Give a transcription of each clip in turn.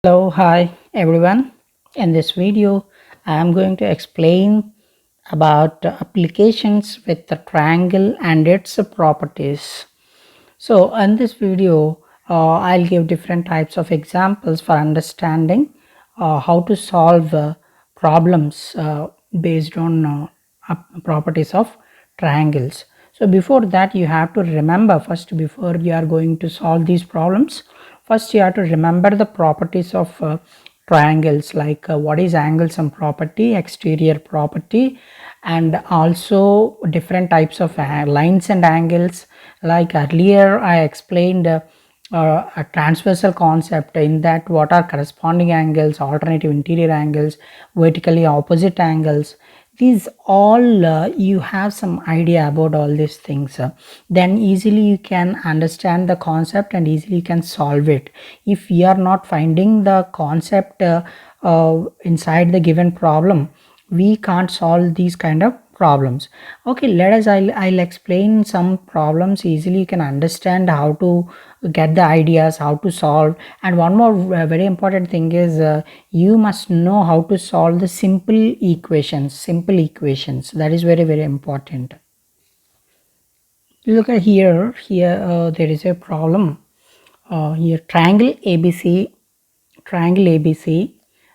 Hello, hi everyone. In this video, I am going to explain about applications with the triangle and its properties. So, in this video, I'll give different types of examples for understanding how to solve problems based on properties of triangles. So, before that, you have to remember first, before you are going to solve these problems, first you have to remember the properties of triangles, like what is angle sum property, exterior property, and also different types of lines and angles. Like earlier I explained a transversal concept, in that what are corresponding angles, alternative interior angles, vertically opposite angles. These all you have some idea about all these things, then easily you can understand the concept and easily you can solve it. If you are not finding the concept inside the given problem, we can't solve these kind of problems. Okay, let us I'll explain some problems. Easily you can understand how to get the ideas, how to solve. And one more very important thing is you must know how to solve the simple equations. That is very, very important. Look at here there is a problem. Here triangle ABC,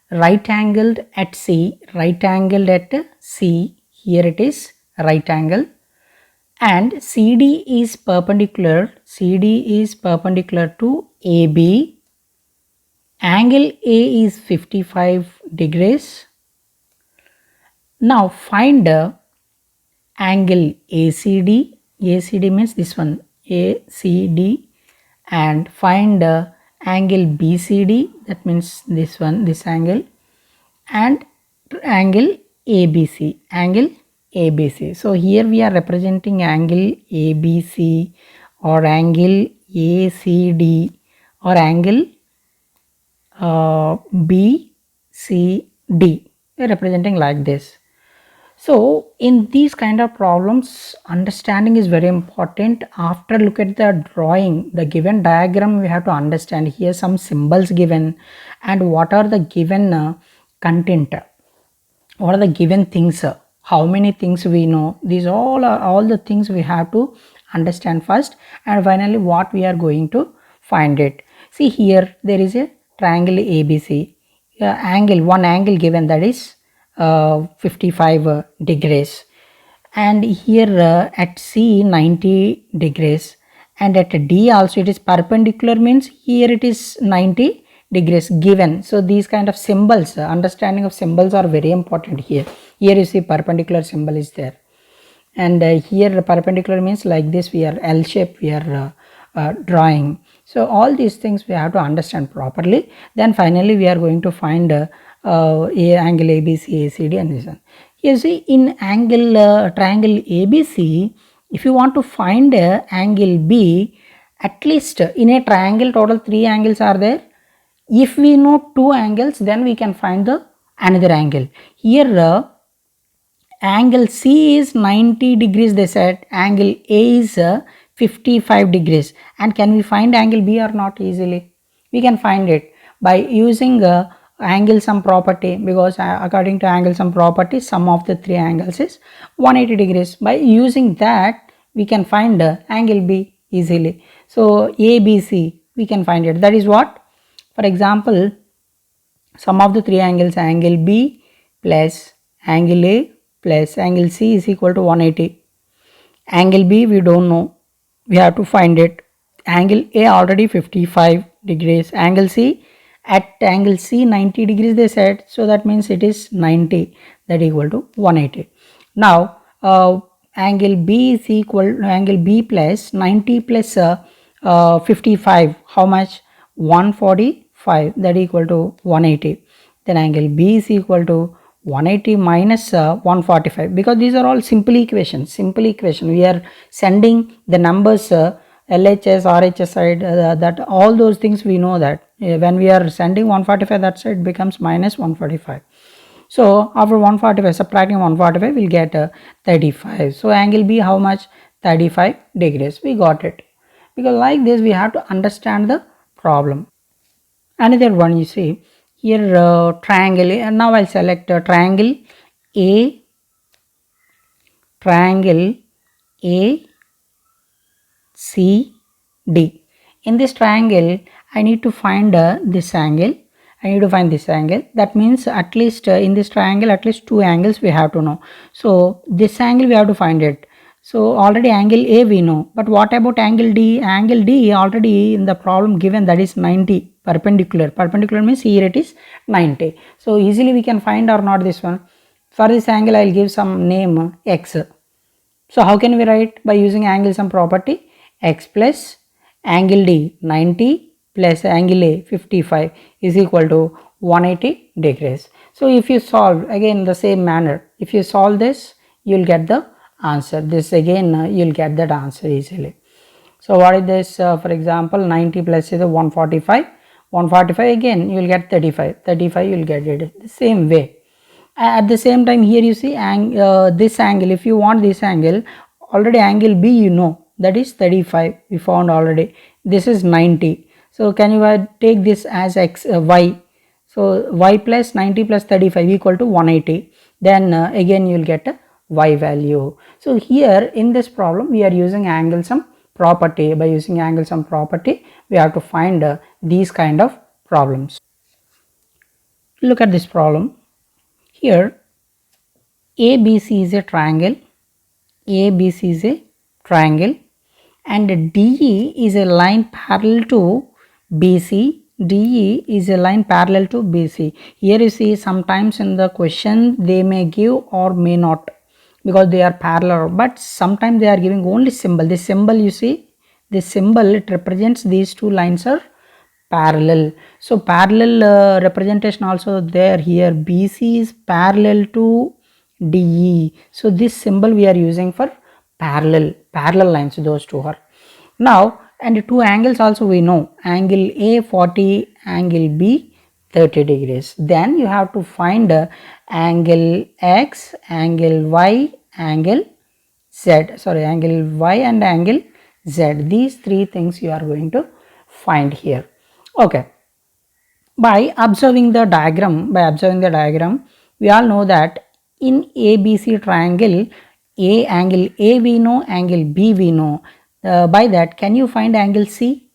right angled at C, right angled at C. Here it is right angle, and CD is perpendicular to AB. Angle A is 55 degrees. Now find the angle ACD. ACD means this one, ACD, and find the angle BCD, that means this one, this angle, and angle ABC. So here we are representing angle ABC or angle ACD or angle BCD. We are representing like this. So in these kind of problems, understanding is very important. After look at the drawing, the given diagram, we have to understand here some symbols given, and what are the given content, what are the given things, how many things we know. These all are all the things we have to understand first, and finally what we are going to find it. See, here there is a triangle ABC, one angle given, that is 55 degrees, and here at C 90 degrees, and at D also it is perpendicular, means here it is 90 degrees given. So these kind of symbols, understanding of symbols are very important. Here you see perpendicular symbol is there, and here perpendicular means like this, we are L shape we are drawing. So all these things we have to understand properly. Then finally we are going to find angle ABC, ACD, and this one. You see, in angle triangle ABC, if you want to find angle B, at least in a triangle total 3 angles are there. If we know 2 angles, then we can find the another angle. Here angle C is 90 degrees, they said. Angle A is 55 degrees. And can we find angle B or not? Easily we can find it by using angle sum property, because according to angle sum property, sum of the 3 angles is 180 degrees. By using that, we can find angle B easily. So ABC we can find it. That is what, for example, sum of the 3 angles, angle B plus angle A plus angle C is equal to 180. Angle B we don't know, we have to find it. Angle A already 55 degrees, angle C, at angle C 90 degrees they said, so that means it is 90, that equal to 180. Now angle B is equal to angle B plus 90 plus 55, how much? 145, that equal to 180. Then angle B is equal to 180 minus 145, because these are all simple equations. We are sending the numbers LHS, RHS side, that all those things we know that when we are sending 145 that side, becomes minus 145. So after 145, subtracting 145, we'll get 35. So angle B how much? 35 degrees. We got it. Because like this we have to understand the problem. Another one, you see here, triangle, and now I'll select a triangle a c d. In this triangle I need to find this angle. I need to find this angle. That means at least in this triangle at least two angles we have to know. So this angle we have to find it. So already angle A we know, but what about angle D? Angle D already in the problem given, that is 90 perpendicular. Perpendicular means here it is 90. So easily we can find or not this one. For this angle I will give some name X. So how can we write? By using angle sum property, X plus angle D 90 plus angle A 55 is equal to 180 degrees. So if you solve again the same manner, if you solve this, you will get the answer. This again you will get that answer easily. So what is this? For example, 90 plus is 145. 145 again you will get 35. 35 you will get it the same way. At the same time here you see this angle. If you want this angle, already angle B you know, that is 35 we found already. This is 90. So can you take this as x y? So y plus 90 plus 35 equal to 180. Then again you will get a y value. So here in this problem we are using angle sum property. By using angle sum property we have to find these kind of problems. Look at this problem. Here ABC is a triangle, ABC is a triangle, and DE is a line parallel to BC. DE is a line parallel to BC. Here you see sometimes in the question they may give or may not, because they are parallel, but sometimes they are giving only symbol. This symbol you see, this symbol it represents these two lines are parallel. So parallel representation also there. Here BC is parallel to DE. So this symbol we are using for parallel lines, those two are. Now and two angles also we know, angle A 40, angle B 30 degrees. Then you have to find angle X, angle Y, angle Z. Sorry, angle Y and angle Z. These three things you are going to find here. Okay. By observing the diagram, we all know that in ABC triangle, angle A we know, angle B we know. By that, can you find angle C?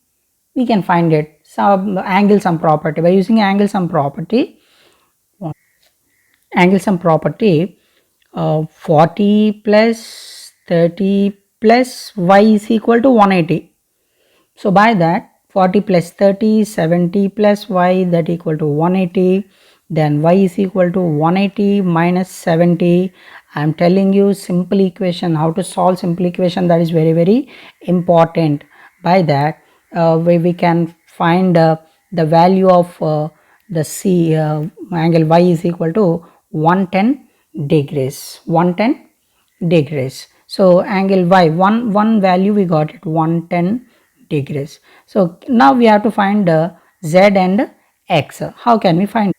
We can find it. Some angle sum property. By using angle sum property, 40 plus 30 plus y is equal to 180. So by that 40 plus 30, 70 plus y, that equal to 180. Then y is equal to 180 minus 70. I am telling you simple equation, how to solve simple equation, that is very very important. By that we can find the value of the C angle y is equal to 110 degrees. 110 degrees. So angle y, one value we got it, 110 degrees. So now we have to find z and x. How can we find?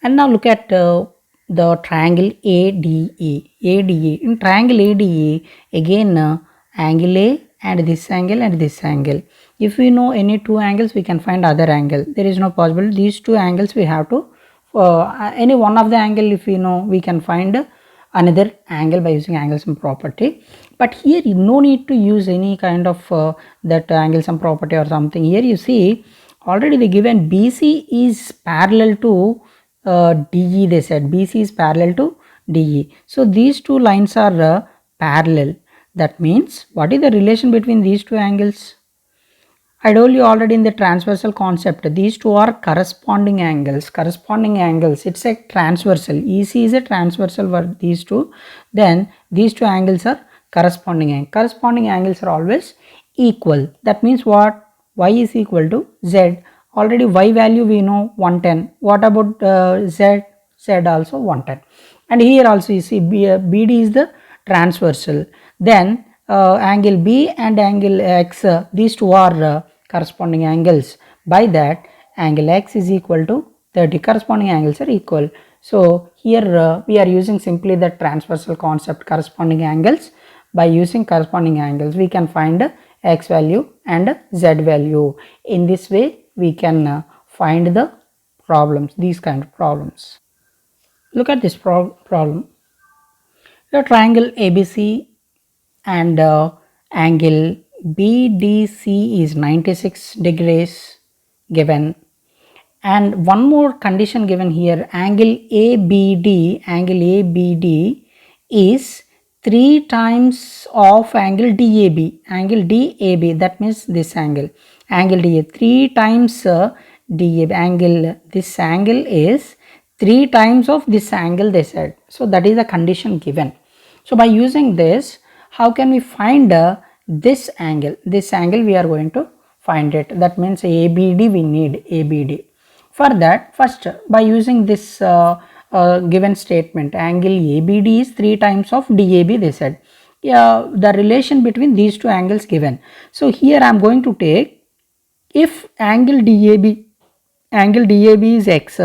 And now look at the triangle ADE. ADE. In triangle ADE, again angle A and this angle and this angle. If we know any two angles, we can find other angle. There is no possible. These two angles we have to, any one of the angle if we know, we can find another angle by using angle sum property. But here you no need to use any kind of that angle sum property or something. Here you see already the given BC is parallel to DE. They said BC is parallel to DE. So these two lines are parallel. That means what is the relation between these two angles? I told you already in the transversal concept, these two are corresponding angles. Corresponding angles, it's a transversal. EC is a transversal for these two. Then these two angles are corresponding angles. Corresponding angles are always equal. That means what? Y is equal to Z. Already Y value we know 110. What about Z? Z also 110. And here also you see BD is the transversal. Then angle B and angle X, these two are corresponding angles. By that angle X is equal to 30. Corresponding angles are equal. So here we are using simply the transversal concept, corresponding angles. By using corresponding angles we can find X value and Z value. In this way we can find the problems, these kind of problems. Look at this problem. The triangle ABC and angle BDC is 96 degrees given, and one more condition given here, angle ABD is 3 times of angle DAB, that means this angle DA 3 times DAB angle, this angle is 3 times of this angle they said. So that is the condition given. So by using this, how can we find this angle we are going to find it, that means ABD, we need ABD. For that, first by using this given statement, angle ABD is 3 times of DAB they said. Yeah, the relation between these two angles given. So here I am going to take, if angle DAB is x,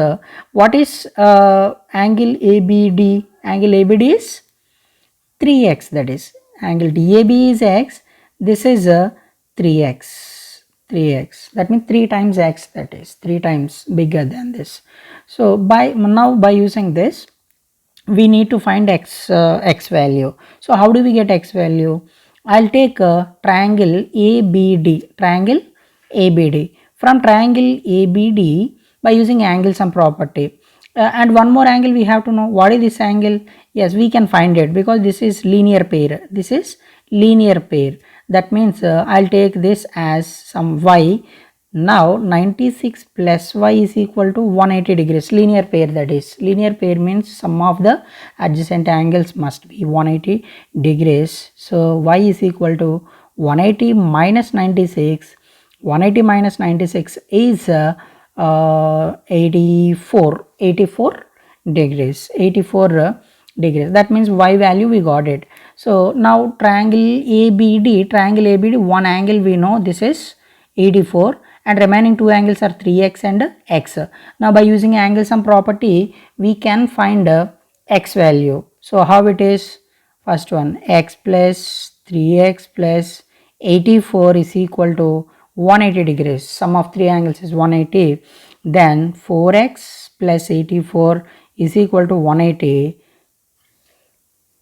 what is angle ABD? Angle ABD is 3x, that is angle DAB is x, this is a 3x, that means 3 times x, that is 3 times bigger than this. So by using this, we need to find x value. So how do we get x value? I'll take a triangle ABD, from triangle ABD by using angle sum property. And one more angle we have to know, what is this angle? Yes, we can find it because this is linear pair, that means I'll take this as some y. Now 96 plus y is equal to 180 degrees, linear pair, that is linear pair means sum of the adjacent angles must be 180 degrees. So y is equal to 180 minus 96, 180 minus 96 is 84 degrees, that means y value we got it. So now triangle ABD, one angle we know, this is 84, and remaining two angles are 3x and x. Now by using angle sum property, we can find x value. So how it is? First one, x plus 3x plus 84 is equal to 180 degrees, sum of three angles is 180. Then 4x plus 84 is equal to 180.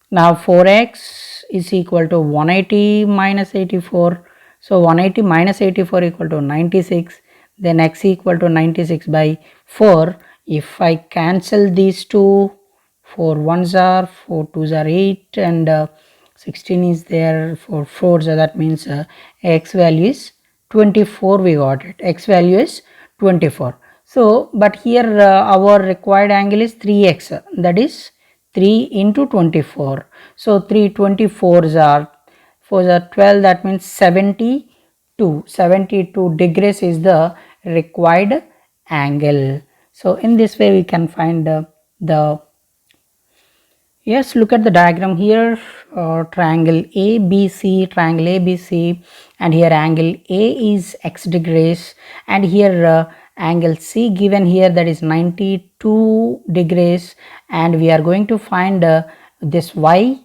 Now 4x is equal to 180 minus 84. So 180 minus 84 equal to 96. Then x equal to 96 by 4. If I cancel these two, 4 1s are, 4 2s are 8, and 16 is there, 4 4s are, that means x value is 24, we got it, x value is 24. So but here our required angle is 3x, that is 3 into 24. So 3 24s are 4s are 12, that means 72 degrees is the required angle. So in this way we can find the yes, look at the diagram here, triangle ABC, and here angle A is x degrees, and here angle C given here, that is 92 degrees, and we are going to find this y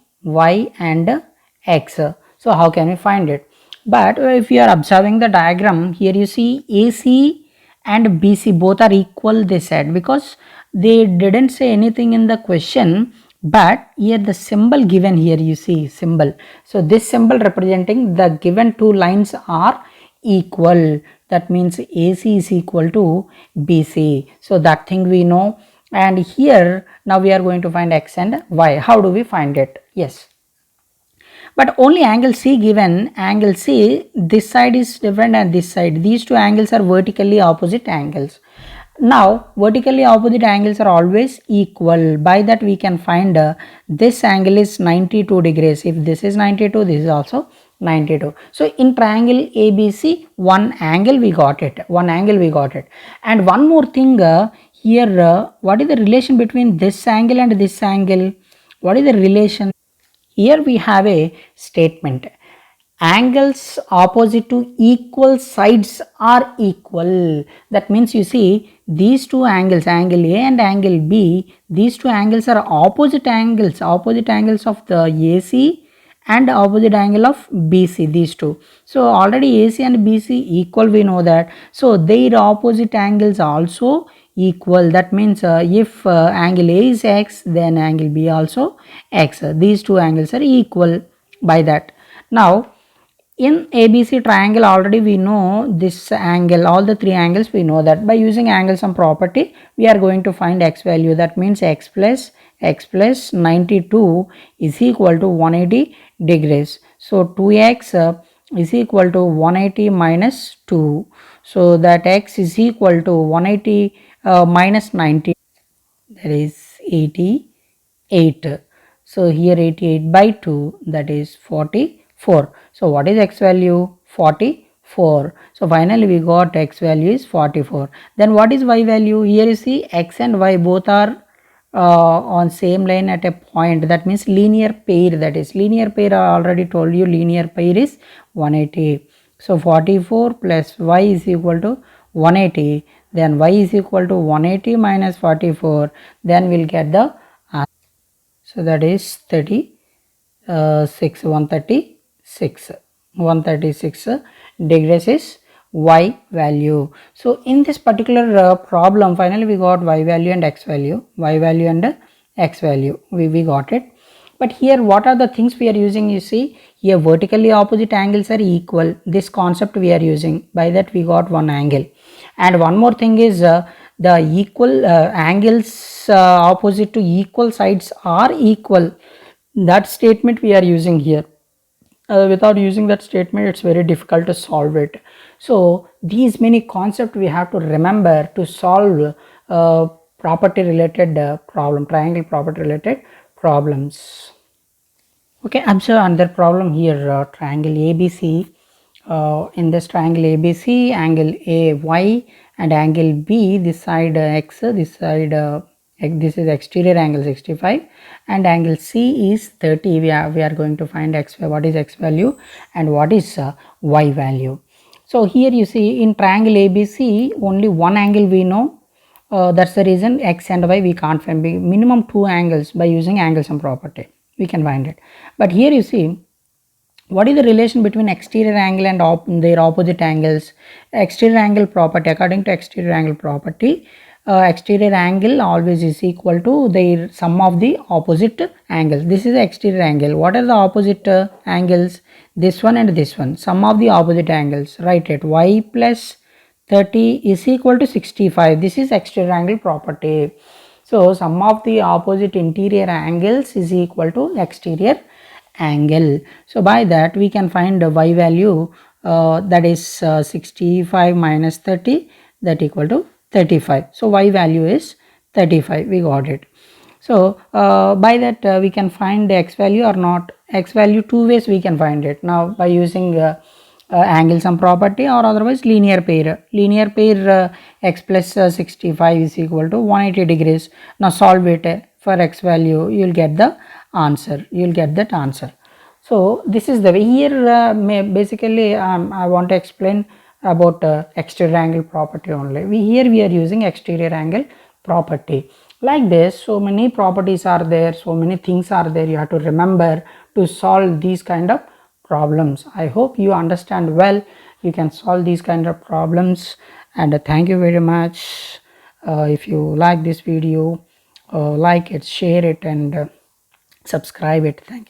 and x. So how can we find it? But if you are observing the diagram here, you see AC and BC both are equal, they said, because they didn't say anything in the question, but here the symbol given here, you see symbol. So this symbol representing the given two lines are equal, that means AC is equal to BC. So that thing we know. And here now we are going to find x and y. How do we find it? Yes, but only angle C given, angle C, this side is different and this side, these two angles are vertically opposite angles. Now vertically opposite angles are always equal, by that we can find this angle is 92 degrees, if this is 92, this is also 92. So in triangle ABC, one angle we got it, and one more thing here, what is the relation between this angle and this angle? What is the relation? Here we have a statement, angles opposite to equal sides are equal. That means you see these two angles, angle A and angle B, these two angles are opposite angles of the AC and opposite angle of BC, these two. So already AC and BC equal, we know that. So their opposite angles also equal. That means if angle A is X, then angle B also X. These two angles are equal by that. Now in ABC triangle already we know this angle, all the three angles we know that. By using angle sum property we are going to find X value. That means X plus 92 is equal to 180 degrees. So 2X is equal to 180 minus 2. So that X is equal to 180 minus 90, that is 88. So here 88 by 2, that is 44. So what is X value? 44. So finally we got X value is 44. Then what is Y value? Here you see X and Y both are on same line at a point. That means linear pair. That is linear pair, I already told you linear pair is 180. So 44 plus Y is equal to 180. Then Y is equal to 180 minus 44. Then we'll get the answer. So that is 36, 136. 136 degrees is Y value. So in this particular problem, finally we got Y value and X value. Y value and X value. We got it. But here what are the things we are using? You see here vertically opposite angles are equal. This concept we are using. By that we got one angle. And one more thing is the equal angles opposite to equal sides are equal. That statement we are using here. Without using that statement it's very difficult to solve it. So these many concepts we have to remember to solve property related problem, triangle property related problems. Okay, observe another problem here, triangle ABC. In this triangle ABC, angle AY and angle B, this side X, this side this is exterior angle 65 and angle C is 30. We are going to find X, what is X value and what is Y value. So here you see in triangle ABC only one angle we know. That's the reason X and Y we can't find. Minimum two angles by using angle sum property we can find it. But here you see what is the relation between exterior angle and their opposite angles. Exterior angle property, according to exterior angle property, exterior angle always is equal to their sum of the opposite angles. This is the exterior angle. What are the opposite angles? This one and this one. Sum of the opposite angles. Write it. Y plus 30 is equal to 65. This is exterior angle property. So sum of the opposite interior angles is equal to exterior angle. So by that we can find the Y value, that is 65 minus 30, that equal to 35. So Y value is 35. We got it. So by that we can find the X value or not. X value two ways we can find it. Now by using angle sum property or otherwise linear pair. Linear pair X plus 65 is equal to 180 degrees. Now solve it for X value, you will get the answer. You will get that answer. So this is the way. Here basically I want to explain about exterior angle property only. Here we are using exterior angle property. Like this, so many properties are there, so many things are there. You have to remember to solve these kind of problems. I hope you understand well. You can solve these kind of problems. And thank you very much. If you like this video, like it, share it, and subscribe it. Thank you.